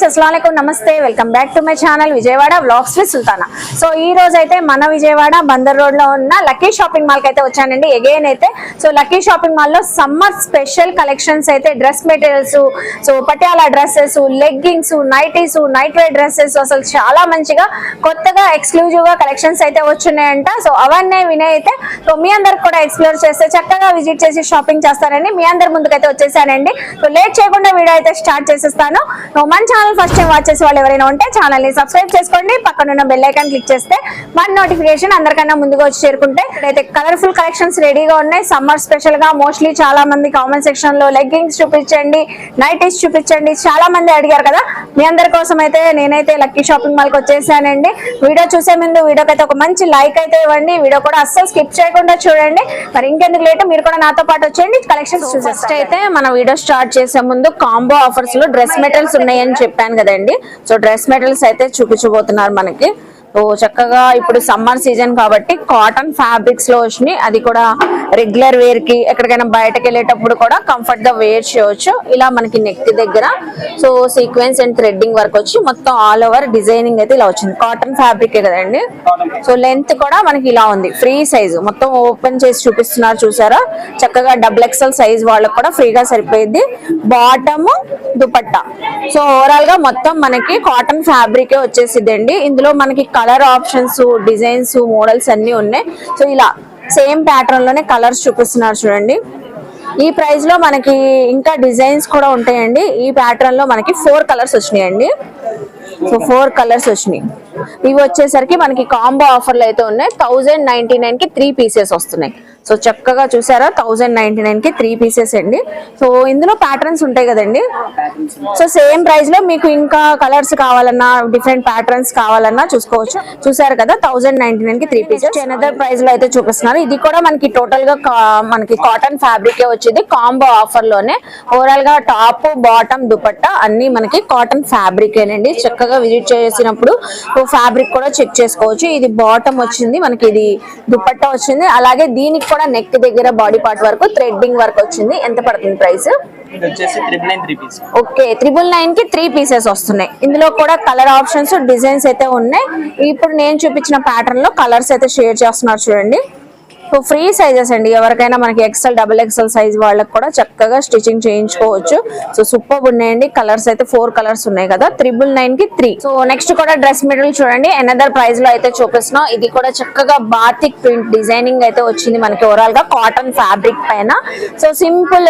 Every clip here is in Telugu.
अस्सलामुअलैकुम नमस्ते welcome back to my channel Vijayawada vlogs with Sultana. So ఈ రోజు అయితే మన విజయవాడ బందర్ రోడ్ లో ఉన్న లక్కీ షాపింగ్ మాల్ కి అయితే వచ్చానండి అగైన్ అయితే। సో లక్కీ షాపింగ్ మాల్ లో సమ్మర్ స్పెషల్ కలెక్షన్స్ అయితే dress materials, so Patiala dresses, leggings, nighties, night wear dresses అసలు చాలా మంచిగా కొత్తగా ఎక్స్క్లూజివ్ గా కలెక్షన్స్ అయితే వచ్చున్నాయంట। సో అవన్నీ వినే అయితే సో మీ అందరికి కూడా ఎక్స్ప్లోర్ చేస్తే చక్కగా విజిట్ చేసి షాపింగ్ చేస్తారని మీ అందరి ముందుకైతే వచ్చేసానండి। సో లేట్ చేయకుండా వీడియో అయితే స్టార్ట్ చేసేస్తాను। మన ఛానల్ ఫస్ట్ టైం వాచ్ చేసే వాళ్ళు ఎవరైనా ఉంటే ఛానల్ ని సబ్స్క్రైబ్ చేసుకోండి, పక్కన ఉన్న బెల్ ఐకాన్ క్లిక్ చేస్తే మన నోటిఫికేషన్ అందరికన్నా ముందుగా వచ్చి చేరుకుంటే అయితే కలర్ఫుల్ కలెక్షన్స్ రెడీగా ఉన్నాయి సమ్మర్ స్పెషల్ గా। మోస్ట్లీ చాలా మంది కామెంట్ సెక్షన్ లో లెగ్గింగ్స్ చూపించండి, నైటీస్ చూపించండి చాలా మంది అడిగారు కదా। మీ అందరి కోసం అయితే నేనైతే లక్కీ షాపింగ్ మాల్ కి వచ్చేసానండి। వీడియో చూసే ముందు వీడియోకి అయితే ఒక మంచి లైక్ అయితే ఇవ్వండి, వీడియో కూడా అస్సలు స్కిప్ చేయకుండా చూడండి। మరి ఇంకెందుకు లేట్ మీరు కూడా నాతో పాటు వచ్చేయండి కలెక్షన్స్ చూసేస్తే। ఫస్ట్ అయితే మన వీడియో స్టార్ట్ చేసే ముందు కాంబో ఆఫర్స్ లో డ్రెస్ మెటీరియల్స్ ఉన్నాయని చెప్పాను కదండి। సో డ్రెస్ మెటీరియల్స్ అయితే చూపించబోతున్నారు మనకి। సో చక్కగా ఇప్పుడు సమ్మర్ సీజన్ కాబట్టి కాటన్ ఫ్యాబ్రిక్స్ లో వచ్చినాయి, అది కూడా రెగ్యులర్ వేర్ కి ఎక్కడికైనా బయటకు వెళ్ళేటప్పుడు కూడా కంఫర్ట్ గా వేర్ చేయొచ్చు। ఇలా మనకి నెక్ దగ్గర so sequence and threading work వచ్చి మొత్తం ఆల్ ఓవర్ డిజైనింగ్ అయితే ఇలా వచ్చింది। కాటన్ ఫ్యాబ్రిక్ కదండి। సో లెంత్ కూడా మనకి ఇలా ఉంది, ఫ్రీ సైజ్ మొత్తం ఓపెన్ చేసి చూపిస్తున్నారు చూసారా। చక్కగా డబుల్ ఎక్స్ఎల్ సైజ్ వాళ్ళకి కూడా ఫ్రీగా సరిపోయింది। బాటమ్ దుపట్టా సో ఓవరాల్ గా మొత్తం మనకి కాటన్ ఫ్యాబ్రికే వచ్చేసిద్దండి। ఇందులో మనకి కలర్ ఆప్షన్స్, డిజైన్స్, మోడల్స్ అన్ని ఉన్నాయి। సో ఇలా సేమ్ ప్యాటర్న్ లోనే కలర్స్ చూపిస్తున్నారు చూడండి। ఈ ప్రైస్ లో మనకి ఇంకా డిజైన్స్ కూడా ఉంటాయండి। ఈ ప్యాటర్న్ లో మనకి 4 కలర్స్ వచ్చినాయండి। సో 4 కలర్స్ వచ్చినాయి। ఇవి వచ్చేసరికి మనకి కాంబో ఆఫర్లు అయితే ఉన్నాయి। 1099 కి 3 పీసెస్ వస్తున్నాయి। సో చక్కగా చూసారా 1099 కి 3 పీసెస్ అండి। సో ఇందులో ప్యాటర్న్స్ ఉంటాయి కదండి। సో సేమ్ ప్రైస్ లో మీకు ఇంకా కలర్స్ కావాలన్నా, డిఫరెంట్ ప్యాటర్న్స్ కావాలన్నా చూసుకోవచ్చు। చూసారు కదా 1099 కి 3 పీసెస్ అనదర్ ప్రైస్ లో అయితే చూపిస్తున్నారు। ఇది కూడా మనకి టోటల్ గా మనకి కాటన్ ఫ్యాబ్రిక్ వచ్చింది కాంబో ఆఫర్ లోనే। ఓవరాల్ గా టాప్, బాటమ్, దుపట్టా అన్ని మనకి కాటన్ ఫ్యాబ్రిక్ ఏనండి। చక్కగా విజిట్ చేసినప్పుడు ఫ్యాబ్రిక్ కూడా చెక్ చేసుకోవచ్చు। ఇది బాటమ్ వచ్చింది మనకి, ఇది దుపట్టా వచ్చింది, అలాగే దీనికి కూడా నెక్ దగ్గర బాడీ పార్ట్ వరకు థ్రెడ్డింగ్ వర్క్ వచ్చింది। ఎంత పడుతుంది ప్రైస్? ఓకే 999 కి 3 పీసెస్ వస్తున్నాయి। ఇందులో కూడా కలర్ ఆప్షన్స్, డిజైన్స్ అయితే ఉన్నాయి। ఇప్పుడు నేను చూపించిన ప్యాటర్న్ లో కలర్స్ అయితే షేర్ చేస్తున్నారు చూడండి। సో ఫ్రీ సైజెస్ అండి, ఎవరికైనా మనకి ఎక్సెల్, డబుల్ ఎక్సెల్ సైజ్ వాళ్ళకి కూడా చక్కగా స్టిచింగ్ చేయించుకోవచ్చు। సో సూపర్ ఉన్నాయండి కలర్స్ అయితే 4 కలర్స్ ఉన్నాయి కదా। 999 కి 3। సో నెక్స్ట్ కూడా డ్రెస్ మెటీరియల్ చూడండి, అనదర్ ప్రైస్ లో అయితే చూపిస్తున్నాం। ఇది కూడా చక్కగా బాతిక్ ప్రింట్ డిజైనింగ్ అయితే వచ్చింది మనకి ఓవరాల్ గా కాటన్ ఫ్యాబ్రిక్ పైన। సో సింపుల్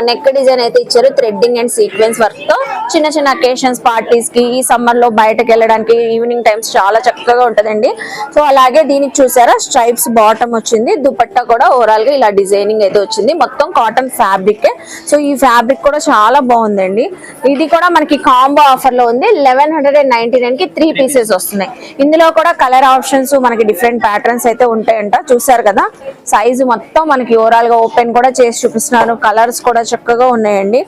నెక్ డిజైన్ అయితే ఇచ్చారు, థ్రెడ్డింగ్ అండ్ సీక్వెన్స్ వర్క్ తో। చిన్న చిన్న అకేషన్స్, పార్టీస్ కి, ఈ సమ్మర్ లో బయటకు వెళ్ళడానికి ఈవినింగ్ టైమ్స్ చాలా చక్కగా ఉంటదండి। సో అలాగే దీనికి చూసారా స్ట్రైప్స్ బాటమ్ వచ్చింది, దుపట్టా కూడా ఓవరాల్ గా ఇలా డిజైనింగ్ అయితే వచ్చింది, మొత్తం కాటన్ ఫ్యాబ్రిక్। సో ఈ ఫ్యాబ్రిక్ కూడా చాలా బాగుందండి। ఇది కూడా మనకి కాంబో ఆఫర్ లో ఉంది। 1199 కి 3 పీసెస్ వస్తున్నాయి। ఇందులో కూడా కలర్ ఆప్షన్స్ మనకి డిఫరెంట్ ప్యాటర్న్స్ అయితే ఉంటాయంట। చూసారు కదా సైజు మొత్తం మనకి ఓవరాల్ గా ఓపెన్ కూడా చేసి చూపిస్తున్నాను। కలర్స్ కూడా చక్కగా ఉన్నాయండి।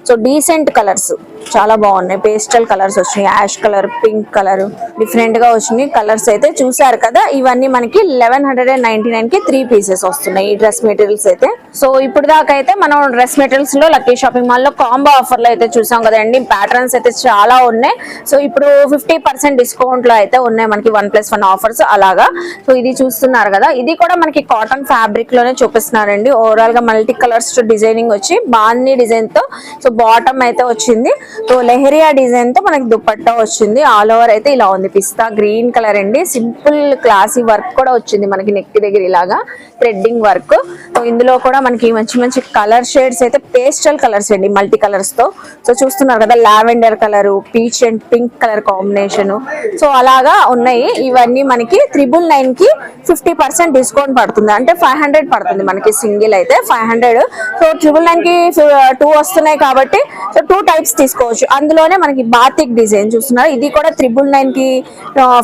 సో డీసెంట్ కలర్స్ చాలా బాగున్నాయి, పేస్టల్ కలర్స్ వచ్చినాయి, ash colour, pink colour, different గా వచ్చినాయి కలర్స్ అయితే చూసారు కదా। ఇవన్నీ మనకి 1199 కి 3 పీసెస్ వస్తున్నాయి ఈ డ్రెస్ మెటీరియల్స్ అయితే। సో ఇప్పుడు దాకా అయితే మనం డ్రెస్ మెటీరియల్స్ లో లక్కీ షాపింగ్ మాల్ లో కాంబో ఆఫర్ లో అయితే చూసాం కదండి। ప్యాటర్న్స్ అయితే చాలా ఉన్నాయి। సో ఇప్పుడు 50% డిస్కౌంట్ లో అయితే ఉన్నాయి మనకి 1+1 ఆఫర్స్ అలాగా। సో ఇది చూస్తున్నారు కదా, ఇది కూడా మనకి కాటన్ ఫ్యాబ్రిక్ లోనే చూపిస్తున్నారండి। ఓవరాల్ గా మల్టీ కలర్స్ డిజైనింగ్ వచ్చి బాందీ డిజైన్ తో సో బాటమ్ అయితే వచ్చింది। సో లెహరియా డిజైన్ తో మనకి దుపట్టా వచ్చింది, ఆల్ ఓవర్ అయితే ఇలా ఉంది, పిస్తా గ్రీన్ కలర్ అండి। సింపుల్ క్లాసీ వర్క్ కూడా వచ్చింది మనకి నెక్ దగ్గర ఇలాగా థ్రెడ్డింగ్ వర్క్। సో ఇందులో కూడా మనకి మంచి మంచి కలర్ షేడ్స్ అయితే పేస్టల్ కలర్స్ అండి, మల్టీ కలర్స్ తో। సో చూస్తున్నారు కదా lavender colour, peach and pink colour combination. So అలాగా ఉన్నాయి ఇవన్నీ మనకి 999 కి 50% డిస్కౌంట్ పడుతుంది, అంటే 500 పడుతుంది మనకి సింగిల్ అయితే 500। సో 999 కి 2 వస్తున్నాయి కాబట్టి సో 2 టైప్స్ తీసుకోవచ్చు। అందులోనే మనకి బాతిక్ డిజైన్ చూస్తున్నారు, ఇది కూడా 999 కి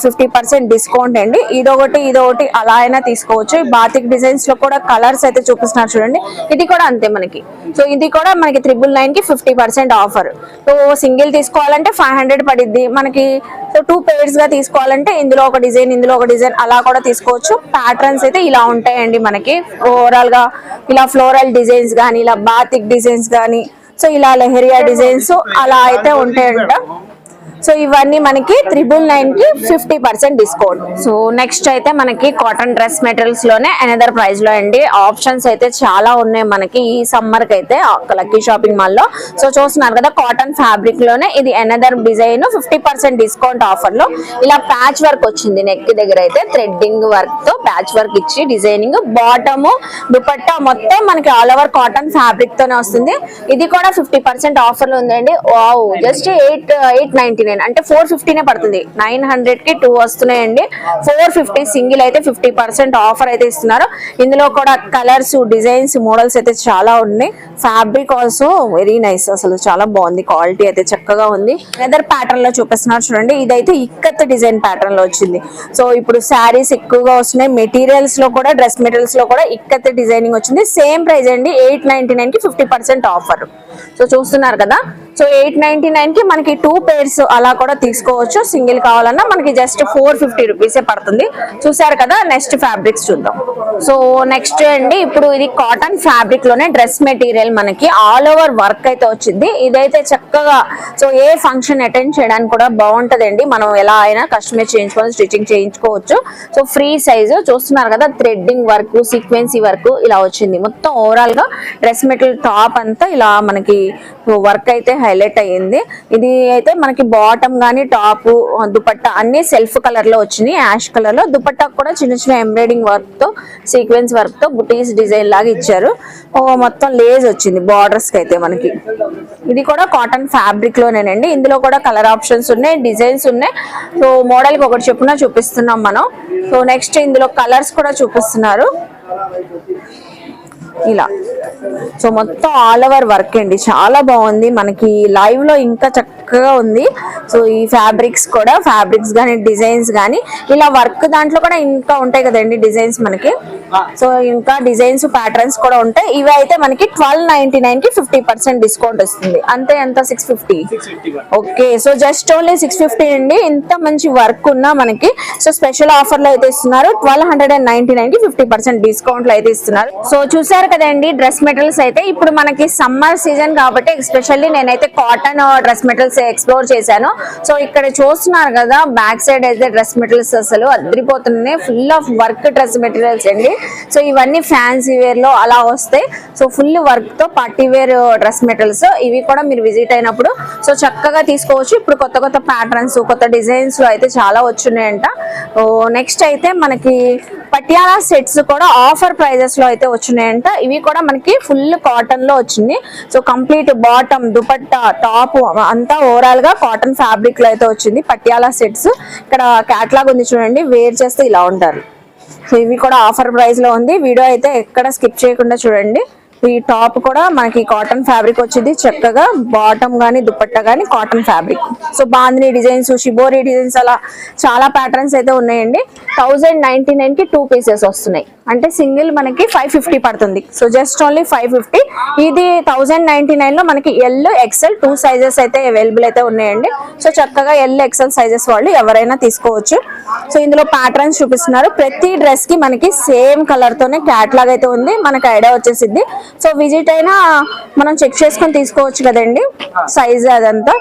50% డిస్కౌంట్ అండి। ఇదొకటి అలా అయినా తీసుకోవచ్చు। ఈ బాతిక్ డిజైన్స్ లో కూడా కలర్స్ అయితే చూపిస్తున్నారు చూడండి, ఇది కూడా అంతే మనకి। సో ఇది కూడా మనకి 999 కి 50% ఆఫర్। సో సింగిల్ తీసుకోవాలంటే 500 పడిద్ది మనకి। సో 2 పేర్స్ గా తీసుకోవాలంటే ఇందులో ఒక డిజైన్, ఇందులో ఒక డిజైన్ అలా కూడా తీసుకోవచ్చు। ప్యాటర్న్స్ అయితే ఇలా ఉంటాయండి మనకి ఓవరాల్ గా, ఇలా ఫ్లోరల్ డిజైన్స్ గానీ, ఇలా బాతిక్ డిజైన్స్ గానీ, సో ఇలా లెహరియా డిజైన్స్ అలా అయితే ఉంటాయంట। సో ఇవన్నీ మనకి 999 కి 50% డిస్కౌంట్. సో నెక్స్ట్ అయితే మనకి కాటన్ డ్రెస్ మెటీరియల్స్ లోనే అనదర్ ప్రైస్ లో అండి. ఆప్షన్స్ అయితే చాలా ఉన్నాయి మనకి ఈ సమ్మర్ కి అయితే లక్కీ షాపింగ్ మాల్ లో. సో చూస్తున్నారు కదా కాటన్ ఫ్యాబ్రిక్ లోనే ఇది అనదర్ డిజైన్ 50% డిస్కౌంట్ ఆఫర్ లో ఇలా ప్యాచ్ వర్క్ వచ్చింది. నెక్ దగ్గర అయితే థ్రెడ్డింగ్ వర్క్ తో ప్యాచ్ వర్క్ ఇచ్చి డిజైనింగ్, బాటమ్ దుపట్టా మొత్తం మనకి ఆల్ ఓవర్ కాటన్ ఫ్యాబ్రిక్ తోనే వస్తుంది. ఇది కూడా 50% ఆఫర్ లో ఉందండి. వావ్, జస్ట్ 899 అంటే 450 పడుతుంది. 900 కి 2 వస్తున్నాయండి. 450 సింగిల్ అయితే 50% ఆఫర్ అయితే ఇస్తున్నారు. ఇందులో కూడా కలర్స్, డిజైన్స్, మోడల్స్ అయితే చాలా ఉన్నాయి. ఫ్యాబ్రిక్ ఆల్సో వెరీ నైస్, అసలు చాలా బాగుంది. క్వాలిటీ అయితే చక్కగా ఉంది. లెదర్ ప్యాటర్న్ లో చూపిస్తున్నారు చూడండి. ఇదైతే ఇక్కత్ డిజైన్ ప్యాటర్న్ లో వచ్చింది. సో ఇప్పుడు శారీస్ ఎక్కువగా వస్తున్నాయి. మెటీరియల్స్ లో కూడా, డ్రెస్ మెటీరియల్స్ లో కూడా ఇక్కత్ డిజైనింగ్ వచ్చింది. సేమ్ ప్రైస్ అండి, 899 కి 50% ఆఫర్. సో చూస్తున్నారు కదా. సో 899 కి మనకి 2 pairs అలా కూడా తీసుకోవచ్చు. సింగిల్ కావాలన్నా మనకి జస్ట్ 450 రూపీసే పడుతుంది. చూసారు కదా. నెక్స్ట్ ఫ్యాబ్రిక్స్ చూద్దాం. సో నెక్స్ట్ అండి, ఇప్పుడు ఇది కాటన్ ఫ్యాబ్రిక్ లోనే డ్రెస్ మెటీరియల్ మనకి ఆల్ ఓవర్ వర్క్ అయితే వచ్చింది. ఇదైతే చక్కగా సో ఏ ఫంక్షన్ అటెండ్ చేయడానికి కూడా బాగుంటదండి. మనం ఎలా అయినా కస్టమైజ్ చేయించుకొని స్టిచ్చింగ్ చేయించుకోవచ్చు. సో ఫ్రీ సైజు చూస్తున్నారు కదా. థ్రెడ్డింగ్ వర్క్, సీక్వెన్సీ వర్క్ ఇలా వచ్చింది. మొత్తం ఓవరాల్ గా డ్రెస్ మెటీరియల్ టాప్ అంతా ఇలా మనకి వర్క్ అయితే హైలైట్ అయ్యింది. ఇది అయితే మనకి బాటమ్ గానీ, టాప్, దుపట్టా అన్ని సెల్ఫ్ కలర్ లో వచ్చినాయి. యాష్ కలర్ లో దుపట్టా కూడా చిన్న చిన్న ఎంబ్రాయిడింగ్ వర్క్ తో, సీక్వెన్స్ వర్క్ తో బుటీస్ డిజైన్ లాగా ఇచ్చారు. మొత్తం లేజ్ వచ్చింది బార్డర్స్ కి అయితే మనకి. ఇది కూడా కాటన్ ఫ్యాబ్రిక్ లోనేనండి. ఇందులో కూడా కలర్ ఆప్షన్స్ ఉన్నాయి, డిజైన్స్ ఉన్నాయి. సో మోడల్ కి ఒకటి చెప్పున చూపిస్తున్నాం మనం. సో నెక్స్ట్ ఇందులో కలర్స్ కూడా చూపిస్తున్నారు ఇలా. సో మొత్తం ఆల్ ఓవర్ వర్క్ అండి, చాలా బాగుంది. మనకి లైవ్ లో ఇంకా చక్కగా ఉంది. సో ఈ ఫ్యాబ్రిక్స్ కూడా, ఫ్యాబ్రిక్స్ కానీ, డిజైన్స్ కానీ ఇలా వర్క్ దాంట్లో కూడా ఇంకా ఉంటాయి కదండి డిజైన్స్ మనకి. సో ఇంకా డిజైన్స్, ప్యాటర్న్స్ కూడా ఉంటాయి. ఇవి అయితే మనకి 1299 కి 50% డిస్కౌంట్ వస్తుంది. అంతే, ఎంత 650. ఓకే, సో జస్ట్ ఓన్లీ 650 అండి. ఇంత మంచి వర్క్ ఉన్నా మనకి సో స్పెషల్ ఆఫర్ లో అయితే ఇస్తున్నారు. 1299 కి 50% డిస్కౌంట్ లో అయితే ఇస్తున్నారు. సో చూసారు కదండి డ్రెస్ మెటీరియల్స్ అయితే. ఇప్పుడు మనకి సమ్మర్ సీజన్ కాబట్టి ఎస్పెషల్లీ నేనైతే కాటన్ డ్రెస్ మెటీరియల్స్ ఎక్స్ప్లోర్ చేశాను. సో ఇక్కడ చూస్తున్నారు కదా, బ్యాక్ సైడ్ అయితే డ్రెస్ మెటీరియల్స్ అసలు అదిరిపోతున్నాయి. Full of work dress materials అండి. సో ఇవన్నీ ఫ్యాన్సీ వేర్ లో అలా వస్తాయి. సో ఫుల్ వర్క్ తో పార్టీ వేర్ డ్రెస్ మెటీరియల్స్. ఇవి కూడా మీరు విజిట్ అయినప్పుడు సో చక్కగా తీసుకోవచ్చు. ఇప్పుడు కొత్త కొత్త ప్యాటర్న్స్, కొత్త డిజైన్స్ లో అయితే చాలా వచ్చున్నాయంట. నెక్స్ట్ అయితే మనకి పటియాలా సెట్స్ కూడా ఆఫర్ ప్రైజెస్ లో అయితే వచ్చినాయంట. ఇవి కూడా మనకి ఫుల్ కాటన్ లో వచ్చింది. So complete bottom, dupatta, top అంతా ఓవరాల్ గా కాటన్ ఫ్యాబ్రిక్ లో అయితే వచ్చింది. పటియాలా సెట్స్ ఇక్కడ క్యాటలాగ్ ఉంది చూడండి. వేర్ చేస్తే ఇలా ఉంటారు. సో ఇవి కూడా ఆఫర్ ప్రైస్ లో ఉంది. వీడియో అయితే ఎక్కడ స్కిప్ చేయకుండా చూడండి. ఈ టాప్ కూడా మనకి కాటన్ ఫ్యాబ్రిక్ వచ్చింది. చక్కగా బాటమ్ గానీ, దుపట్టా గానీ cotton fabric. So bandhani designs, shibori designs అలా చాలా ప్యాటర్న్స్ అయితే ఉన్నాయండి. 1099 కి 2 pieces వస్తున్నాయి. అంటే సింగిల్ మనకి 550 పడుతుంది. So just only 550. ఇది 1099 లో మనకి ఎల్, ఎక్సెల్ 2 సైజెస్ అయితే అవైలబుల్ అయితే ఉన్నాయండి. సో చక్కగా ఎల్, ఎక్సెల్ సైజెస్ వాళ్ళు ఎవరైనా తీసుకోవచ్చు. సో ఇందులో ప్యాటర్న్స్ చూపిస్తున్నారు. ప్రతి డ్రెస్ కి మనకి సేమ్ కలర్ తోనే క్యాటలాగ్ అయితే ఉంది. మనకి ఐడియా వచ్చేసింది. సో విజిట్ అయినా మనం చెక్ చేసుకొని తీసుకోవచ్చు కదండి సైజ్ అదంతా.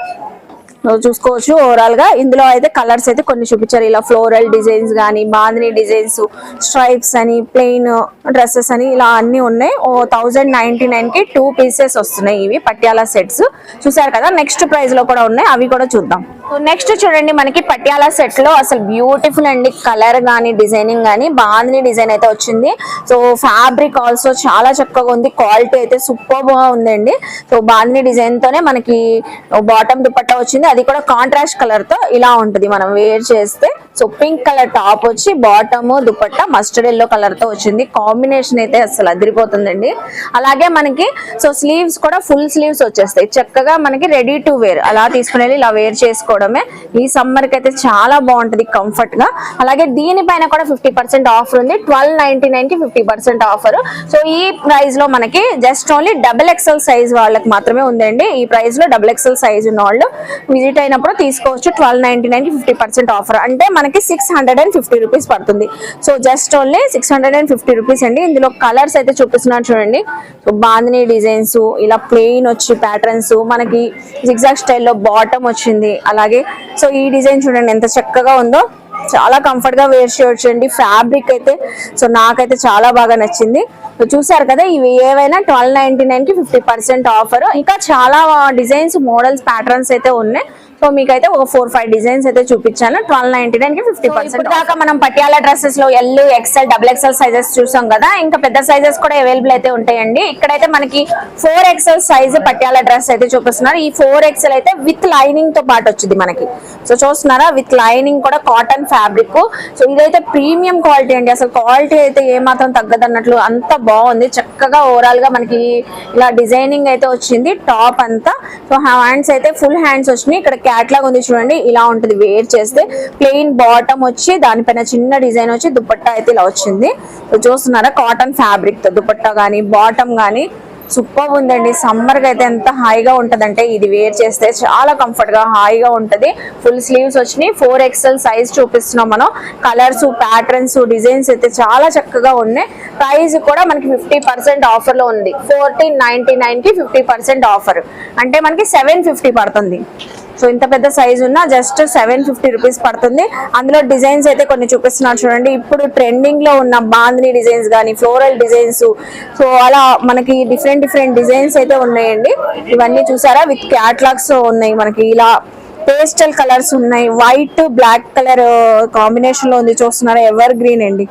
చూసుకోవచ్చు ఓవరాల్ గా. ఇందులో అయితే కలర్స్ అయితే కొన్ని చూపించారు. ఇలా ఫ్లోరల్ డిజైన్స్ గానీ, బాందిని డిజైన్స్, స్ట్రైప్స్ అని, ప్లెయిన్ డ్రెస్సెస్ అని ఇలా అన్ని ఉన్నాయి. 1099 కి 2 pieces వస్తున్నాయి. ఇవి పటియాలా సెట్స్ చూసారు కదా. నెక్స్ట్ ప్రైస్ లో కూడా ఉన్నాయి, అవి కూడా చూద్దాం. నెక్స్ట్ చూడండి, మనకి పటియాలా సెట్ లో అసలు బ్యూటిఫుల్ అండి. కలర్ గానీ, డిజైనింగ్ గానీ బాందిని డిజైన్ అయితే వచ్చింది. సో ఫ్యాబ్రిక్ ఆల్సో చాలా చక్కగా ఉంది. క్వాలిటీ అయితే సూపర్ గా ఉందండి. సో బాందిని డిజైన్ తోనే మనకి బాటమ్ దుపట్టా వచ్చింది. అది కూడా కాంట్రాస్ట్ కలర్ తో ఇలా ఉంటుంది మనం వేర్ చేస్తే. సో పింక్ కలర్ టాప్ వచ్చి, bottom dupatta mustard yellow colour తో వచ్చింది. కాంబినేషన్ అయితే అసలు అదిరిపోతుందండి. అలాగే మనకి సో స్లీవ్స్ కూడా ఫుల్ స్లీవ్స్ వచ్చేస్తాయి. చక్కగా మనకి రెడీ టు వేర్ అలా తీసుకుని వెళ్ళి ఇలా వేర్ చేసుకోవడమే. ఈ సమ్మర్ కి అయితే చాలా బాగుంటది కంఫర్ట్ గా. అలాగే దీనిపైన కూడా 50% ఆఫర్ ఉంది. 1299 కి 50% ఆఫర్. సో ఈ ప్రైస్ లో మనకి జస్ట్ ఓన్లీ XXL సైజ్ వాళ్ళకి మాత్రమే ఉందండి. ఈ ప్రైస్ లో XXL సైజ్ ఉన్న వాళ్ళు విజిట్ అయినప్పుడు తీసుకోవచ్చు. 1299 కి 50% ఆఫర్, అంటే మనకి 650 రూపీస్ పడుతుంది. సో జస్ట్ ఓన్లీ 650 రూపీస్ అండి. ఇందులో కలర్స్ అయితే చూపిస్తున్నారు చూడండి. సో బాందిని డిజైన్స్, ఇలా ప్లెయిన్ వచ్చి ప్యాటర్న్స్, మనకి జిగ్జాగ్ స్టైల్లో బాటమ్ వచ్చింది. అలాగే సో ఈ డిజైన్ చూడండి ఎంత చక్కగా ఉందో, చాలా కంఫర్ట్ గా వేర్ చేయొచ్చు అండి. ఫ్యాబ్రిక్ అయితే సో నాకైతే చాలా బాగా నచ్చింది. సో చూసారు కదా, ఇవి ఏవైనా 1299 కి 50% ఆఫర్. ఇంకా చాలా డిజైన్స్, మోడల్స్, ప్యాటర్న్స్ అయితే ఉన్నాయి. సో మీకైతే ఒక 4-5 డిజైన్స్ అయితే చూపించాను. 1299 కి 50%. దాకా మనం పటియాలా డ్రెస్సెస్ లో ఎల్, ఎక్స్ఎల్, XXL సైజెస్ చూసాం కదా. ఇంకా పెద్ద సైజెస్ కూడా అవైలబుల్ అయితే ఉంటాయండి. ఇక్కడైతే మనకి 4XL సైజ్ పటియాలా డ్రెస్ అయితే చూపిస్తున్నారు. ఈ 4XL అయితే విత్ లైనింగ్ తో పాటు వచ్చింది మనకి. సో చూస్తున్నారా, విత్ లైనింగ్ కూడా కాటన్ ఫ్యాబ్రిక్. సో ఇదైతే ప్రీమియం క్వాలిటీ అండి. అసలు క్వాలిటీ అయితే ఏమాత్రం తగ్గదన్నట్లు అంత బాగుంది. చక్కగా ఓవరాల్ గా మనకి ఇలా డిజైనింగ్ అయితే వచ్చింది టాప్ అంతా. సో హ్యాండ్స్ అయితే ఫుల్ హ్యాండ్స్ వచ్చినాయి. ఇక్కడ క్యాట్లాగ్ ఉంది చూడండి, ఇలా ఉంటుంది వేర్ చేస్తే. ప్లెయిన్ బాటమ్ వచ్చి దానిపైన చిన్న డిజైన్ వచ్చి దుపట్టా అయితే ఇలా వచ్చింది. చూస్తున్నారా, కాటన్ ఫ్యాబ్రిక్ తో దుపట్టా గానీ బాటమ్ గానీ సూపర్ ఉందండి. సమ్మర్ కి అయితే ఎంత హాయిగా ఉంటదంటే ఇది వేర్ చేస్తే చాలా కంఫర్ట్ గా హాయిగా ఉంటది. ఫుల్ స్లీవ్స్ వచ్చినాయి. 4XL సైజ్ చూపిస్తున్నాం మనం. కలర్స్, ప్యాటర్న్స్, డిజైన్స్ అయితే చాలా చక్కగా ఉన్నాయి. ప్రైస్ కూడా మనకి 50% ఆఫర్ లో ఉంది. 1499 కి 50% ఆఫర్, అంటే మనకి 750 పడుతుంది. సో ఇంత పెద్ద సైజ్ ఉన్న జస్ట్ 750 రూపీస్ పడుతుంది. అందులో డిజైన్స్ అయితే కొన్ని చూపిస్తున్నారు చూడండి. ఇప్పుడు ట్రెండింగ్ లో ఉన్న బాందిని డిజైన్స్ కానీ, ఫ్లోరల్ డిజైన్స్, సో అలా మనకి డిఫరెంట్ డిజైన్స్ అయితే ఉన్నాయండి. ఇవన్నీ చూసారా, విత్ క్యాట్లాగ్స్ ఉన్నాయి మనకి. ఇలా పేస్టల్ కలర్స్ ఉన్నాయి. వైట్, బ్లాక్ కలర్ కాంబినేషన్ లో ఉంది. చూస్తున్నారా, ఎవర్ గ్రీన్ అండి.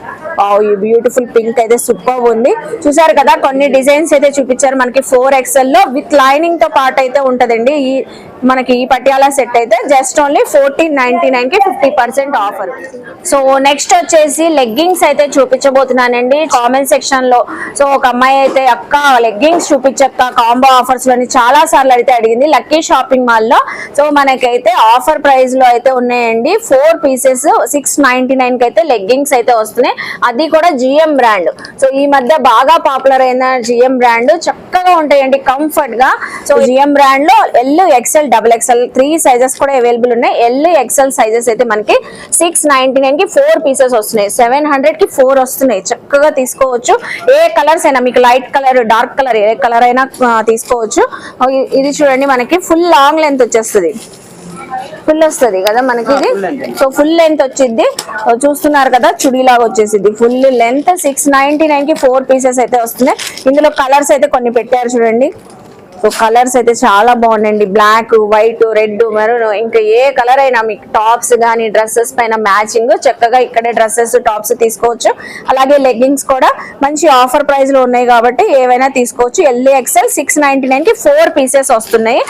ఈ బ్యూటిఫుల్ పింక్ అయితే సూపర్ ఉంది. చూసారు కదా, కొన్ని డిజైన్స్ అయితే చూపించారు మనకి 4XL లో విత్ లైనింగ్ తో పాటు అయితే ఉంటదండి. ఈ మనకి ఈ పటియాలా సెట్ అయితే జస్ట్ ఓన్లీ 1499 కి 50% ఆఫర్. సో నెక్స్ట్ వచ్చేసి లెగ్గింగ్స్ అయితే చూపించబోతున్నానండి. కామెంట్ సెక్షన్ లో సో ఒక అమ్మాయి అయితే అక్క లెగ్గింగ్స్ చూపించక్క కాంబో ఆఫర్స్ లోని చాలా సార్లు అయితే అడిగింది. లక్కీ షాపింగ్ మాల్ లో సో మనకైతే ఆఫర్ ప్రైస్ లో అయితే ఉన్నాయండి. 4 పీసెస్ 699 కి అయితే లెగ్గింగ్స్ అయితే వస్తున్నాయి. అది కూడా GM బ్రాండ్. సో ఈ మధ్య బాగా పాపులర్ అయిన GM బ్రాండ్, చక్కగా ఉంటాయండి కంఫర్ట్ గా. సో GM బ్రాండ్ లో ఎల్, XL, XXL 3 సైజెస్ కూడా అవైలబుల్ ఉన్నాయి. ఎల్, XL సైజెస్ అయితే మనకి 699 కి 4 పీసెస్ వస్తున్నాయి. 700 కి 4 వస్తున్నాయి. చక్కగా తీసుకోవచ్చు. ఏ కలర్స్ అయినా, మీకు లైట్ కలర్, డార్క్ కలర్, ఏ కలర్ అయినా తీసుకోవచ్చు. ఇది చూడండి, మనకి ఫుల్ లాంగ్ లెంత్ వచ్చేస్తుంది. ఫుల్ వస్తుంది కదా మనకి ఇది. సో ఫుల్ లెంత్ వచ్చింది. చూస్తున్నారు కదా, చుడీ లాగా వచ్చేసింది. ఫుల్ లెంత్ 699 కి 4 పీసెస్ అయితే వస్తున్నాయి. ఇందులో కలర్స్ అయితే కొన్ని పెట్టారు చూడండి. సో కలర్స్ అయితే చాలా బాగున్నాయండి. బ్లాక్, వైట్, రెడ్, మెరూన్, ఇంకా ఏ కలర్ అయినా మీకు టాప్స్ కానీ డ్రెస్సెస్ పైన మ్యాచింగ్ చక్కగా ఇక్కడే డ్రెస్సెస్, టాప్స్ తీసుకోవచ్చు. అలాగే లెగ్గింగ్స్ కూడా మంచి ఆఫర్ ప్రైస్ లో ఉన్నాయి కాబట్టి ఏవైనా తీసుకోవచ్చు. ఎల్, XL 699 కి 4 పీసెస్ వస్తున్నాయి.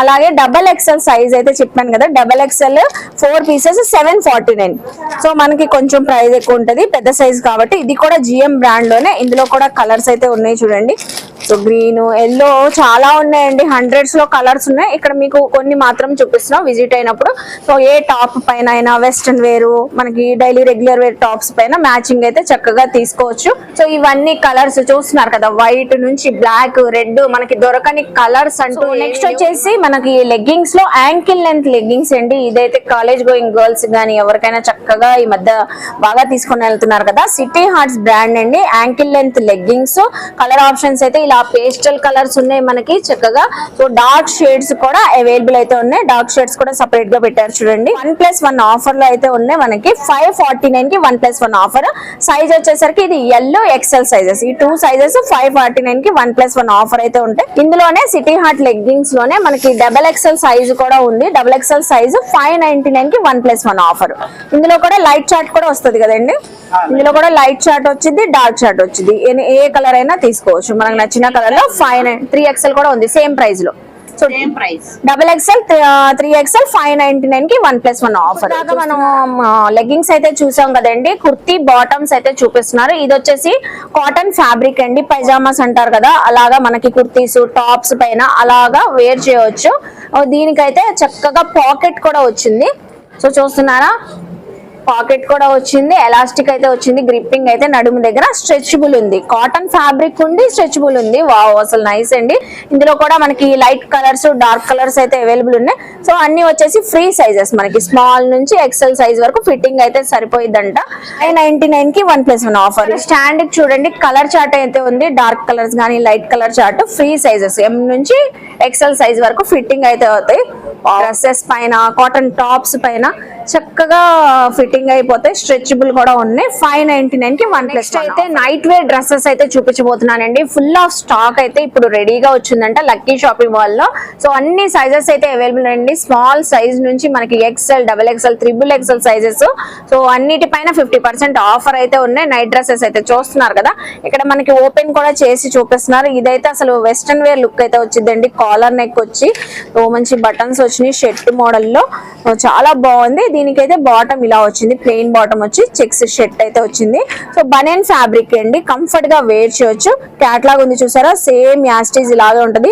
అలాగే XXL సైజ్ అయితే చెప్పాను కదా, XXL 4 పీసెస్ 749. సో మనకి కొంచెం ప్రైస్ ఎక్కువ ఉంటది, పెద్ద సైజ్ కాబట్టి. ఇది కూడా GM బ్రాండ్ లోనే. ఇందులో కూడా కలర్స్ అయితే ఉన్నాయి చూడండి. సో గ్రీన్, ఎల్లో చాలా ఉన్నాయండి. హండ్రెడ్స్ లో కలర్స్ ఉన్నాయి. ఇక్కడ మీకు కొన్ని మాత్రం చూపిస్తున్నాం విజిట్ అయినప్పుడు. సో ఏ టాప్ పైన అయినా, వెస్టర్న్ వేర్, మనకి డైలీ రెగ్యులర్ వేర్ టాప్స్ పైన మ్యాచింగ్ అయితే చక్కగా తీసుకోవచ్చు. సో ఇవన్నీ కలర్స్ చూస్తున్నారు కదా, వైట్ నుంచి బ్లాక్, రెడ్, మనకి దొరకని కలర్స్ అంటూ. నెక్స్ట్ వచ్చేసి మనకి లెగ్గింగ్స్ లో యాంకిల్ లెంత్ లెగ్గింగ్స్ అండి. ఇదైతే కాలేజ్ గోయింగ్ గర్ల్స్ గానీ ఎవరికైనా చక్కగా ఈ మధ్య బాగా తీసుకొని వెళ్తున్నారు కదా. సిటీ హార్ట్స్ బ్రాండ్ అండి. Ankle length leggings. Colour options అయితే ఇలా పేస్టల్ కలర్స్ ఉన్నాయి మనకి చక్కగా. సో డార్క్ షేడ్స్ కూడా అవైలబుల్ అయితే ఉన్నాయి. డార్క్ షేడ్స్ కూడా సెపరేట్ గా పెట్టారు చూడండి. 1+1 ఆఫర్ లో అయితే ఉన్నాయి మనకి. 549 కి 1+1 ఆఫర్. సైజ్ వచ్చేసరికి ఇది ఎల్, XL సైజెస్. ఈ 2 సైజెస్ 549 కి 1+1 ఆఫర్ అయితే ఉంటాయి. ఇందులోనే సిటీ హార్ట్ లెగ్గింగ్స్ లోనే మనకి XXL సైజ్ కూడా ఉంది. XXL సైజ్ 599 కి 1+1 ఆఫర్. ఇందులో కూడా లైట్ చార్ట్ కూడా వస్తుంది కదండి. ఇందులో కూడా లైట్ చార్ట్ వచ్చింది, డార్క్ చార్ట్ వచ్చింది. ఏ కలర్ అయినా తీసుకోవచ్చు మనకు నచ్చిన కలర్ లో. 3XL కూడా ఉంది సేమ్ ప్రైస్ లో. సో XXL 3XL 599 కి 1+1 ఆఫర్. మనం లెగ్గింగ్స్ అయితే చూసాం కదండి. కుర్తీ బాటమ్స్ అయితే చూపిస్తున్నారు. ఇది వచ్చేసి కాటన్ ఫ్యాబ్రిక్ అండి. పైజామాస్ అంటారు కదా, అలాగా మనకి కుర్తీస్, టాప్స్ పైన అలాగా వేర్ చేయవచ్చు. దీనికైతే చక్కగా పాకెట్ కూడా వచ్చింది. సో చూస్తున్నారా, పాకెట్ కూడా వచ్చింది, ఎలాస్టిక్ అయితే వచ్చింది, గ్రిప్పింగ్ అయితే నడుము దగ్గర, స్ట్రెచబుల్ ఉంది, కాటన్ ఫ్యాబ్రిక్ ఉంది, స్ట్రెచబుల్ ఉంది. వావ్ అసలు నైస్ అండి. ఇందులో కూడా మనకి లైట్ కలర్స్, డార్క్ కలర్స్ అయితే అవైలబుల్ ఉన్నాయి. సో అన్ని వచ్చేసి ఫ్రీ సైజెస్, మనకి స్మాల్ నుంచి ఎక్సెల్ సైజ్ వరకు ఫిట్టింగ్ అయితే సరిపోయిద్దంట. 599 కి 1+1 ఆఫర్. స్టాండ్ చూడండి, కలర్ చార్ట్ అయితే ఉంది, డార్క్ కలర్స్ కానీ light colour chart, free sizes M నుంచి ఎక్సెల్ సైజ్ వరకు ఫిట్టింగ్ అయితే అవుతాయి. డ్రెస్సెస్ పైన, కాటన్ టాప్స్ పైన చక్కగా ఫిట్టింగ్ అయిపోతాయి, స్ట్రెచబుల్ కూడా ఉన్నాయి. 599 కి 1+1. అయితే నైట్ వేర్ డ్రెస్సెస్ అయితే చూపించబోతున్నానండి. ఫుల్ ఆఫ్ స్టాక్ అయితే ఇప్పుడు రెడీగా వచ్చిందంట లక్కీ షాపింగ్ మాల్ లో. సో అన్ని సైజెస్ అయితే అవైలబుల్ అండి, స్మాల్ సైజ్ నుంచి మనకి XL, XXL, XXL sizes. So అన్నిటిపైన 50% ఆఫర్ అయితే ఉన్నాయి. నైట్ డ్రెస్సెస్ అయితే చూస్తున్నారు కదా, ఇక్కడ మనకి ఓపెన్ కూడా చేసి చూపిస్తున్నారు. ఇదైతే అసలు వెస్టర్న్ వేర్ లుక్ అయితే వచ్చిందండి. కాలర్ నెక్ వచ్చి మంచి బటన్స్ వచ్చినాయి, షర్ట్ మోడల్లో చాలా బాగుంది. దీనికైతే బాటమ్ ఇలా వచ్చింది, ప్లెయిన్ బాటమ్ వచ్చి చెక్స్ షర్ట్ అయితే వచ్చింది. సో బనియన్ ఫ్యాబ్రిక్ అండి, కంఫర్ట్ గా వేర్ చేయొచ్చు. క్యాట్లాగ్ ఉంది చూసారా, సేమ్ యాస్టీజ్ ఇలాగే ఉంటది.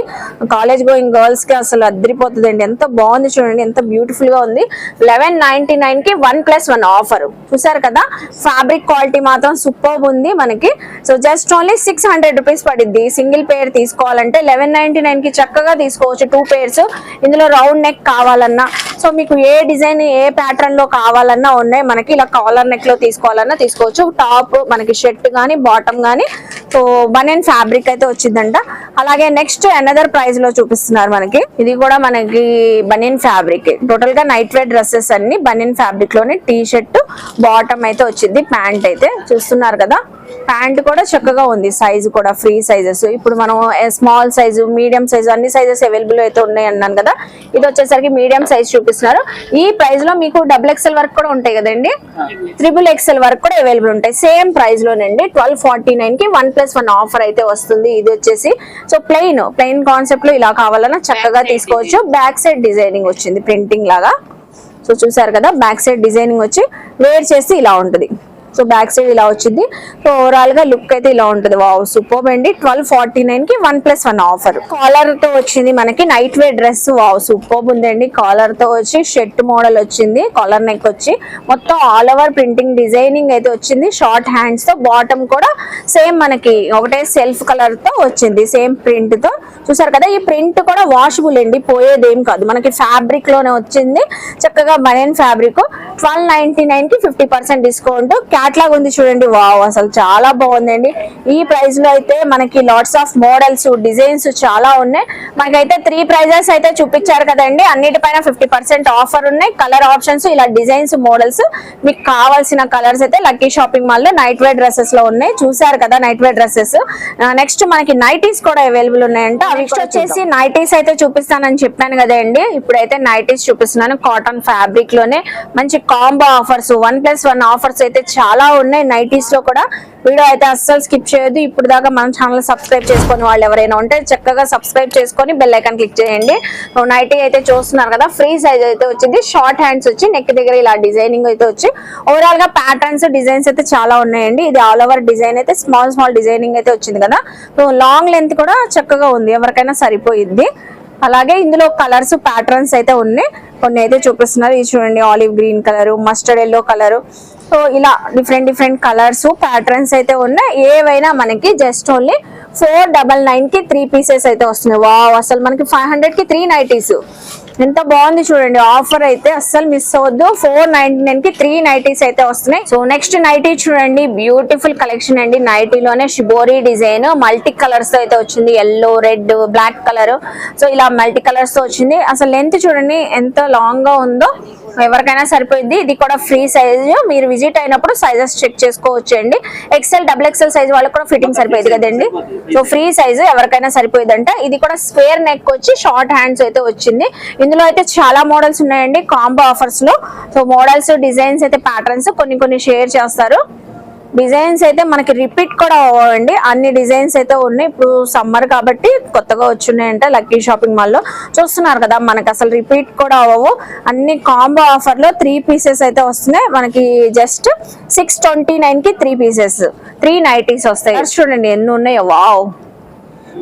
కాలేజ్ గోయింగ్ గర్ల్స్ కి అసలు అద్దరిపోతుంది అండి, ఎంత బాగుంది చూడండి, ఎంత బ్యూటిఫుల్ గా ఉంది. 1199 కి 1+1 ఆఫర్. చూసారు కదా, ఫ్యాబ్రిక్ క్వాలిటీ మాత్రం సూపర్ ఉంది మనకి. సో జస్ట్ ఓన్లీ 600 రూపీస్ పడిద్ది. సింగిల్ పేర్ తీసుకోవాలంటే 1199 కి చక్కగా తీసుకోవచ్చు, 2 పేర్స్. ఇందులో రౌండ్ నెక్ కావాలన్నా, సో మీకు ఏ డిజైన్ ఏ ప్యాటర్న్ లో కావాలన్నా ఉన్నాయి మనకి. ఇలా కాలర్ నెక్ లో తీసుకోవాలన్నా తీసుకోవచ్చు. టాప్ మనకి షర్ట్ గానీ బాటమ్ గానీ. సో బనియన్ ఫ్యాబ్రిక్ అయితే వచ్చిందంట. అలాగే నెక్స్ట్ అనదర్ ప్రైస్ లో చూపిస్తున్నారు మనకి. ఇది కూడా మనకి బనియన్ ఫ్యాబ్రిక్. టోటల్ గా నైట్ వేర్ డ్రెస్సెస్ అన్ని బనియన్ ఫ్యాబ్రిక్ లోనే, టీ షర్ట్ బాటమ్ అయితే వచ్చింది, ప్యాంట్ అయితే చూస్తున్నారు కదా. ప్యాంట్ కూడా చక్కగా ఉంది, సైజు కూడా ఫ్రీ సైజెస్. ఇప్పుడు మనం స్మాల్ సైజు, మీడియం సైజు అన్ని సైజెస్ అవైలబుల్ అయితే ఉన్నాయి అన్నాను కదా. ఇది వచ్చేసరికి మీడియం సైజ్ చూపిస్తున్నారు. ఈ ప్రైస్ లో మీకు XXL వరకు కూడా ఉంటాయి కదండి, XXL వరకు కూడా అవైలబుల్ ఉంటాయి సేమ్ ప్రైస్ లోనండి. 1249 కి 1+1 ఆఫర్ అయితే వస్తుంది. ఇది వచ్చేసి సో ప్లెయిన్ కాన్సెప్ట్ లో ఇలా కావాలన్నా చక్కగా తీసుకోవచ్చు. బ్యాక్ సైడ్ డిజైనింగ్ వచ్చింది, ప్రింటింగ్ లాగా. సో చూసారు కదా, బ్యాక్ సైడ్ డిజైనింగ్ వచ్చి వేర్ చేసి ఇలా ఉంటుంది. సో బ్యాక్ సైడ్ ఇలా వచ్చింది. సో ఓవరాల్ గా లుక్ అయితే ఇలా ఉంటుంది. వావ్ సూపర్ అండి. 1249 కి 1+1 ఆఫర్. కాలర్ తో వచ్చింది మనకి night wear dress. Wow super ఉందండి. కాలర్ తో వచ్చి షర్ట్ మోడల్ వచ్చింది, కాలర్ నెక్ వచ్చి మొత్తం ఆల్ ఓవర్ ప్రింటింగ్ డిజైనింగ్ అయితే వచ్చింది. షార్ట్ హ్యాండ్స్ తో, బాటమ్ కూడా సేమ్ మనకి ఒకటే సెల్ఫ్ కలర్ తో వచ్చింది, సేమ్ ప్రింట్ తో. చూసారు కదా, ఈ ప్రింట్ కూడా వాషబుల్ అండి, పోయేదేం కాదు. మనకి ఫ్యాబ్రిక్ లోనే వచ్చింది, చక్కగా బనియన్ ఫ్యాబ్రిక్. 1299 కి 50% డిస్కౌంట్. క్యాట్లాగ్ ఉంది చూడండి, వావ్ అసలు చాలా బాగుందండి. ఈ ప్రైస్ లో అయితే మనకి లాట్స్ ఆఫ్ మోడల్స్, డిజైన్స్ చాలా ఉన్నాయి. మనకైతే 3 ప్రైజెస్ అయితే చూపించారు కదండి, అన్నిటిపైన 50% ఆఫర్ ఉన్నాయి. కలర్ ఆప్షన్స్, ఇలా డిజైన్స్, మోడల్స్, మీకు కావాల్సిన కలర్స్ అయితే లక్కీ షాపింగ్ మాల్ లో నైట్ వేర్ డ్రెస్సెస్ లో ఉన్నాయి. చూసారు కదా నైట్ వేర్ డ్రెస్సెస్. నెక్స్ట్ మనకి నైటీస్ కూడా అవైలబుల్ ఉన్నాయంట. అవి వచ్చేసి నైటీస్ అయితే చూపిస్తానని చెప్పాను కదండి, ఇప్పుడైతే నైటీస్ చూపిస్తున్నాను. కాటన్ ఫ్యాబ్రిక్ లోనే మంచి కాంబో ఆఫర్స్, 1+1 ఆఫర్స్ అయితే చాలా ఉన్నాయి నైటీస్ లో కూడా. వీడియో అయితే అస్సలు స్కిప్ చేయొద్దు. ఇప్పుడు దాకా మన ఛానల్ సబ్స్క్రైబ్ చేసుకుని వాళ్ళు ఎవరైనా ఉంటే చక్కగా సబ్స్క్రైబ్ చేసుకొని బెల్ ఐకాన్ క్లిక్ చేయండి. నైటీ అయితే చూస్తున్నారు కదా, ఫ్రీ సైజ్ అయితే వచ్చింది. షార్ట్ హ్యాండ్స్ వచ్చి నెక్ దగ్గర ఇలా డిజైనింగ్ అయితే వచ్చి ఓవరాల్ గా ప్యాటర్న్స్, డిజైన్స్ అయితే చాలా ఉన్నాయండి. ఇది ఆల్ ఓవర్ డిజైన్ అయితే స్మాల్ డిజైనింగ్ అయితే వచ్చింది కదా. లాంగ్ లెంత్ కూడా చక్కగా ఉంది, ఎవరికైనా సరిపోయిద్ది. అలాగే ఇందులో కలర్స్, ప్యాటర్న్స్ అయితే ఉన్నాయి. కొన్ని అయితే చూపిస్తున్నారు. ఇది చూడండి, olive green colour, mustard yellow colour. So ఇలా డిఫరెంట్ కలర్స్, ప్యాటర్న్స్ అయితే ఉన్నాయి. ఏవైనా మనకి జస్ట్ ఓన్లీ 499 కి 3 పీసెస్ అయితే వస్తున్నాయి. వావ్ అసలు మనకి 500 కి 3 నైటీస్, ఎంత బాగుంది చూడండి. ఆఫర్ అయితే అస్సలు మిస్ అవ్వద్దు. 499 కి 3 నైటీస్ అయితే వస్తున్నాయి. సో నెక్స్ట్ నైటీ చూడండి, బ్యూటిఫుల్ కలెక్షన్ అండి. నైటీలోనే షిబోరీ డిజైన్, మల్టీ కలర్స్ తో అయితే వచ్చింది. Yellow, red, black colour. So ఇలా మల్టీ కలర్స్ తో వచ్చింది. అసలు లెంత్ చూడండి ఎంత లాంగ్ గా ఉందో, ఎవరికైనా సరిపోయింది. ఇది కూడా ఫ్రీ సైజ్, మీరు విజిట్ అయినప్పుడు సైజెస్ చెక్ చేసుకోవచ్చు అండి. XL, XXL సైజ్ వాళ్ళకి కూడా ఫిట్టింగ్ సరిపోయింది కదండి. సో ఫ్రీ సైజ్ ఎవరికైనా సరిపోయిందంట. ఇది కూడా స్క్వేర్ నెక్ వచ్చి షార్ట్ హ్యాండ్స్ అయితే వచ్చింది. ఇందులో అయితే చాలా మోడల్స్ ఉన్నాయండి కాంబో ఆఫర్స్ లో. సో మోడల్స్, డిజైన్స్ అయితే ప్యాటర్న్స్ కొన్ని షేర్ చేస్తారు. డిజైన్స్ అయితే మనకి రిపీట్ కూడా అవ్వండి, అన్ని డిజైన్స్ అయితే ఉన్నాయి. ఇప్పుడు సమ్మర్ కాబట్టి కొత్తగా వచ్చున్నాయంట లక్కీ షాపింగ్ మాల్ లో. చూస్తున్నారు కదా, మనకి అసలు రిపీట్ కూడా అవ్వవు. అన్ని కాంబో ఆఫర్ లో 3 పీసెస్ అయితే వస్తున్నాయి మనకి. జస్ట్ 629 కి 3 పీసెస్, 3 నైటీస్ వస్తాయి. చూడండి ఎన్ని ఉన్నాయో, వావ్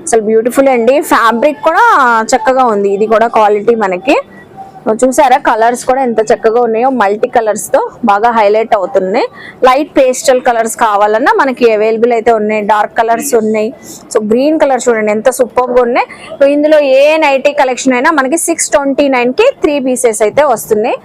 అసలు బ్యూటిఫుల్ అండి. ఫ్యాబ్రిక్ కూడా చక్కగా ఉంది. ఇది కూడా క్వాలిటీ మనకి చూసారా కలర్స్ కూడా ఎంత చక్కగా ఉన్నాయో, మల్టీ కలర్స్ తో బాగా హైలైట్ అవుతున్నాయి. లైట్ పేస్టల్ కలర్స్ కావాలన్నా మనకి అవైలబుల్ అయితే ఉన్నాయి. డార్క్ కలర్స్ ఉన్నాయి. సో గ్రీన్ కలర్ చూడండి ఎంత సూపర్ గా ఉన్నాయి. సో ఇందులో ఏ నైటీ కలెక్షన్ అయినా మనకి 629 కి 3 పీసెస్ అయితే వస్తున్నాయి.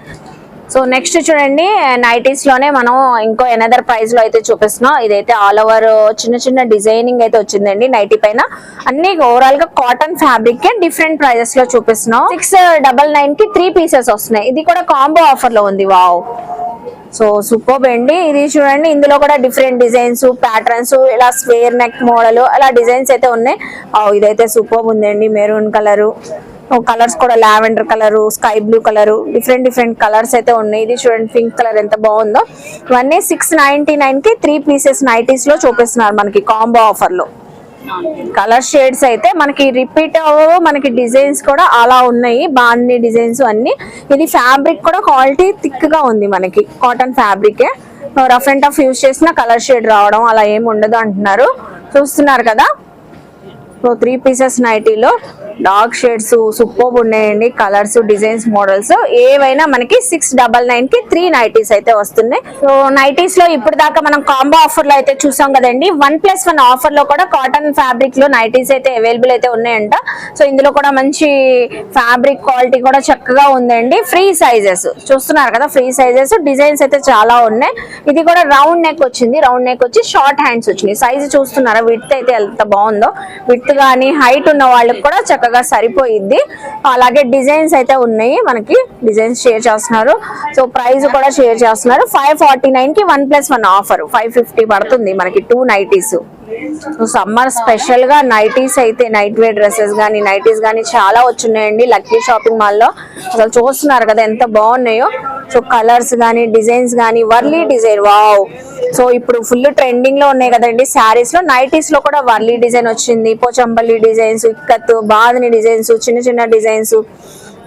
సో నెక్స్ట్ చూడండి నైటీస్ లోనే మనం ఇంకో ఎనదర్ ప్రైస్ లో అయితే చూపిస్తున్నాం. ఇదైతే ఆల్ ఓవర్ చిన్న చిన్న డిజైనింగ్ అయితే వచ్చిందండి నైటీ పైన. అన్ని ఓవరాల్ గా కాటన్ ఫ్యాబ్రిక్ కే డిఫరెంట్ ప్రైజెస్ లో చూపిస్తున్నాం. 699 కి 3 పీసెస్ వస్తున్నాయి. ఇది కూడా కాంబో ఆఫర్ లో ఉంది. వావ్, సో సూపర్ అండి. ఇది చూడండి ఇందులో కూడా డిఫరెంట్ డిజైన్స్, ప్యాటర్న్స్, ఇలా స్క్వేర్ నెక్ మోడల్ అలా డిజైన్స్ అయితే ఉన్నాయి. ఇదైతే సూపర్ ఉందండి. మెరూన్ కలరు, కలర్స్ కూడా lavender colour, sky blue colour, different colours అయితే ఉన్నాయి. ఇది చూడండి పింక్ కలర్ ఎంత బాగుందో. ఇవన్నీ 699 కి 3 పీసెస్ నైటీస్ లో చూపిస్తున్నారు మనకి కాంబో ఆఫర్ లో. కలర్ షేడ్స్ అయితే మనకి రిపీట్ అవ్వవు, మనకి డిజైన్స్ కూడా అలా ఉన్నాయి. బాగుంది డిజైన్స్ అన్ని. ఇది ఫ్యాబ్రిక్ కూడా క్వాలిటీ థిక్ గా ఉంది. మనకి cotton fabric, rough and tough use చేసిన కలర్ షేడ్ రావడం అలా ఏమి ఉండదు అంటున్నారు. చూస్తున్నారు కదా. సో 3 పీసెస్ నైటీలో డార్క్ షేడ్స్ సూపర్ ఉన్నాయండి. కలర్స్, డిజైన్స్, మోడల్స్ ఏవైనా మనకి 699 కి 3 నైటీస్ అయితే వస్తున్నాయి. సో నైటీస్ లో ఇప్పుడు దాకా మనం కాంబో ఆఫర్ లో అయితే చూసాం కదండి. 1+1 ఆఫర్ లో కూడా కాటన్ ఫ్యాబ్రిక్ లో నైటీస్ అయితే అవైలబుల్ అయితే ఉన్నాయంట. సో ఇందులో కూడా మంచి ఫ్యాబ్రిక్ క్వాలిటీ కూడా చక్కగా ఉందండి. ఫ్రీ సైజెస్ చూస్తున్నారు కదా, ఫ్రీ సైజెస్, డిజైన్స్ అయితే చాలా ఉన్నాయి. ఇది కూడా రౌండ్ నెక్ వచ్చింది. రౌండ్ నెక్ వచ్చి షార్ట్ హ్యాండ్స్ వచ్చినాయి. సైజ్ చూస్తున్నారా, విడ్త్ అయితే ఎంత బాగుందో. విడ్త్ గానీ హైట్ ఉన్న వాళ్ళకి కూడా చక్కగా సరిపోయిద్ది. అలాగే డిజైన్స్ అయితే ఉన్నాయి. మనకి డిజైన్స్ షేర్ చేస్తున్నారు. సో ప్రైస్ కూడా షేర్ చేస్తున్నారు. 549 కి 1+1 ఆఫర్ 550 పడుతుంది మనకి 2 నైటీస్. సో సమ్మర్ స్పెషల్ గా నైటీస్ అయితే, నైట్ వేర్ డ్రెస్సెస్ గానీ నైటీస్ గానీ చాలా వచ్చున్నాయండి లక్కీ షాపింగ్ మాల్ లో. అసలు చూస్తున్నారు కదా ఎంత బాగున్నాయో. సో కలర్స్ గానీ, డిజైన్స్ గానీ, వర్లీ డిజైన్, వావ్. సో ఇప్పుడు ఫుల్ ట్రెండింగ్ లో ఉన్నాయి కదండి శారీస్ లో. నైటీస్ లో కూడా వర్లీ డిజైన్ వచ్చింది, పోచంపల్లి డిజైన్స్, ఇక్కత్, బాదని డిజైన్స్, చిన్న చిన్న డిజైన్స్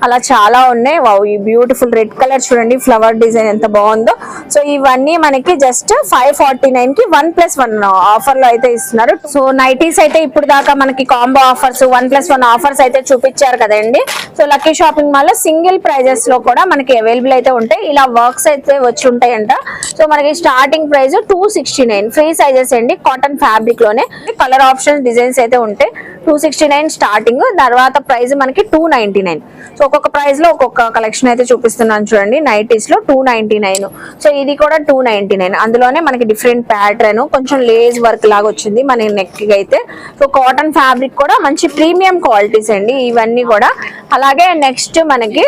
అలా చాలా ఉన్నాయి. వావ్, ఈ బ్యూటిఫుల్ రెడ్ కలర్ చూడండి, ఫ్లవర్ డిజైన్ ఎంత బాగుందో. సో ఇవన్నీ మనకి జస్ట్ 549 కి 1+1 ఆఫర్ లో అయితే ఇస్తున్నారు. సో నైటీస్ అయితే ఇప్పుడు దాకా మనకి కాంబో ఆఫర్స్, 1+1 ఆఫర్స్ అయితే చూపించారు కదండి. సో లక్కీ షాపింగ్ మాల్ లో సింగిల్ ప్రైజెస్ లో కూడా మనకి అవైలబుల్ అయితే ఉంటాయి. ఇలా వర్క్స్ అయితే వచ్చి ఉంటాయంట. సో మనకి స్టార్టింగ్ ప్రైస్ 269, ఫ్రీ సైజెస్ అండి. కాటన్ ఫ్యాబ్రిక్ లోనే కలర్ ఆప్షన్స్, డిజైన్స్ అయితే ఉంటాయి. 269 స్టార్టింగ్, తర్వాత ప్రైస్ మనకి 299. సో ఒక్కొక్క ప్రైస్ లో ఒక్కొక్క కలెక్షన్ అయితే చూపిస్తున్నాను చూడండి. నైటీస్ లో 299. సో ఇది కూడా 299. అందులోనే మనకి డిఫరెంట్ ప్యాటర్న్, కొంచెం లేస్ వర్క్ లాగా వచ్చింది మన నెక్ కి అయితే. సో కాటన్ ఫ్యాబ్రిక్ కూడా మంచి ప్రీమియం క్వాలిటీస్ అండి ఇవన్నీ కూడా. అలాగే నెక్స్ట్ మనకి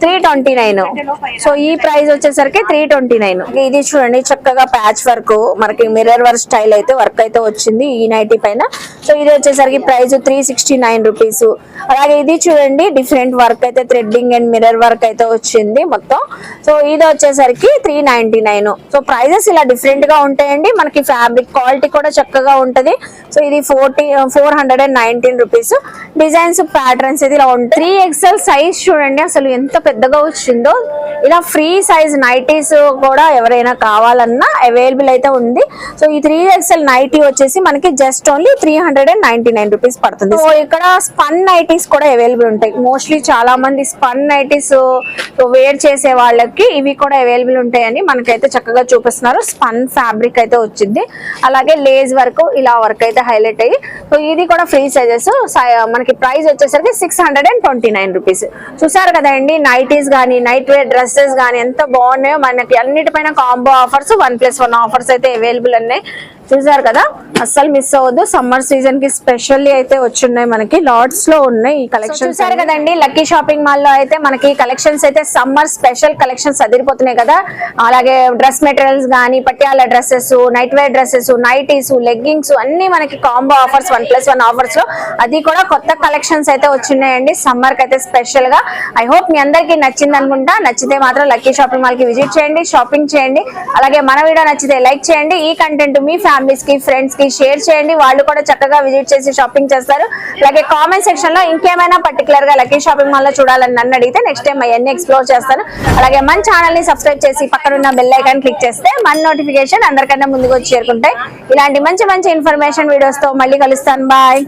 329. సో ఈ ప్రైస్ వచ్చేసరికి 329. ఇది చూడండి చక్కగా ప్యాచ్ వర్క్, మనకి మిర్రర్ వర్క్ స్టైల్ అయితే వర్క్ అయితే వచ్చింది ఈ నైటీ పైన. సో ఇది వచ్చేసరికి ప్రైస్ 369 రూపీస్. అలాగే ఇది చూడండి డిఫరెంట్ వర్క్ అయితే, థ్రెడ్డింగ్ అండ్ మిర్రర్ వర్క్ అయితే వచ్చింది మొత్తం. సో ఇది వచ్చేసరికి 399. సో ప్రైజెస్ ఇలా డిఫరెంట్ గా ఉంటాయండి. మనకి ఫ్యాబ్రిక్ క్వాలిటీ కూడా చక్కగా ఉంటది. సో ఇది 419 రూపీస్. డిజైన్స్, ప్యాటర్న్స్ ఇది ఇలా ఉంటాయి. 3XL సైజ్ చూడండి అసలు ఎంత పెద్దగా వచ్చిందో. ఇలా ఫ్రీ సైజ్ నైటీస్ కూడా ఎవరైనా కావాలన్నా అవైలబుల్ అయితే ఉంది. సో ఈ 3XL నైటీ వచ్చేసి మనకి జస్ట్ ఓన్లీ 399 రూపీస్ పడుతుంది. సో ఇక్కడ స్పన్ నైటీస్ కూడా అవైలబుల్ ఉంటాయి. మోస్ట్లీ చాలా మంది స్పన్ నైటీస్ వేర్ చేసే వాళ్ళకి ఇవి కూడా అవైలబుల్ ఉంటాయని మనకైతే చక్కగా చూపిస్తున్నారు. స్పన్ ఫ్యాబ్రిక్ అయితే వచ్చింది. అలాగే లేస్ వర్క్, ఇలా వర్క్ అయితే హైలైట్ అయ్యి. సో ఇది కూడా ఫ్రీ సైజెస్. మనకి ప్రైస్ వచ్చేసరికి 629 రూపీస్. చూసారు కదండి నైటీస్ గానీ, నైట్ వేర్ డ్రెస్సెస్ గానీ ఎంత బాగున్నాయో. మనకి అన్నిటిపైన కాంబో ఆఫర్స్, 1+1 ఆఫర్స్ అయితే అవైలబుల్ ఉన్నాయి. చూసారు కదా, అస్సలు మిస్ అవ్వద్దు. సమ్మర్ సీజన్ కి స్పెషల్లీ అయితే వచ్చున్నాయి మనకి, లాట్స్ లో ఉన్నాయి ఈ కలెక్షన్. చూసారు కదండి లక్కీ షాపింగ్ మాల్ లో అయితే మనకి కలెక్షన్స్ అయితే సమ్మర్ స్పెషల్ కలెక్షన్స్ అదిరిపోతున్నాయి కదా. అలాగే డ్రెస్ మెటీరియల్స్ గానీ, Patiala dresses, night wear dresses, nighties, leggings అన్ని మనకి కాంబో ఆఫర్స్, 1+1 ఆఫర్స్ లో. అది కూడా కొత్త కలెక్షన్స్ అయితే వచ్చినాయండి సమ్మర్ కి అయితే స్పెషల్ గా. ఐ హోప్ మీ అందరికి నచ్చింది అనుకుంటా. నచ్చితే మాత్రం లక్కీ షాపింగ్ మాల్ కి విజిట్ చేయండి, షాపింగ్ చేయండి. అలాగే మన వీడియో నచ్చితే లైక్ చేయండి. ఈ కంటెంట్ మీ ఫ్యామిలీస్ కి, ఫ్రెండ్స్ కి షేర్ చేయండి. వాళ్ళు కూడా చక్కగా విజిట్ చేసి షాపింగ్ చేస్తారు. అలాగే కామెంట్ సెక్షన్ లో ఇంకేమైనా పర్టికులర్ గా లక్కీ షాపింగ్ మాల్ లో చూడాలని నన్ను అడిగితే నెక్స్ట్ టైం అవన్నీ ఎక్స్ప్లోర్ చేస్తాను. అలాగే మన ఛానల్ ని సబ్స్క్రైబ్ చేసి పక్కనున్న బెల్ ఐకాన్ క్లిక్ చేస్తే మన నోటిఫికేషన్ అందరికన్నా ముందుకు వచ్చి చేరుకుంటాయి. ఇలాంటి మంచి మంచి ఇన్ఫర్మేషన్ వీడియోస్ తో మళ్ళీ కలుస్తాను. బాయ్.